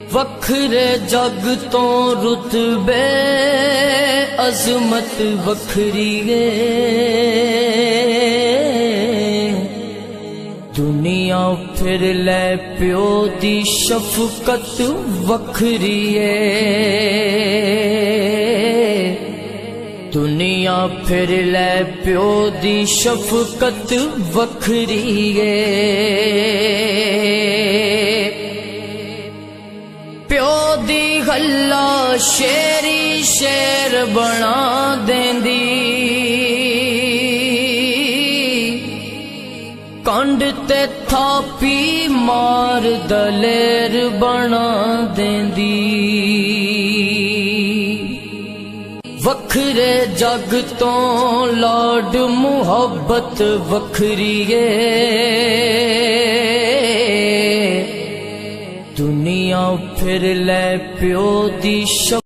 वखरे जग तो रुतबे अजमत वखरी है। दुनिया फिर ले प्यो दी शफकत वखरी है। दुनिया फिर ले प्यो दी शफकत वखरी है। प्यो दी गल्ला शेरी शेर बना देंदी। कंड ते थापी मार दलेर बना देंदी। वखरे जग तो लाड मुहब्बत वखरी है। दुनिया फिर ले प्यो दी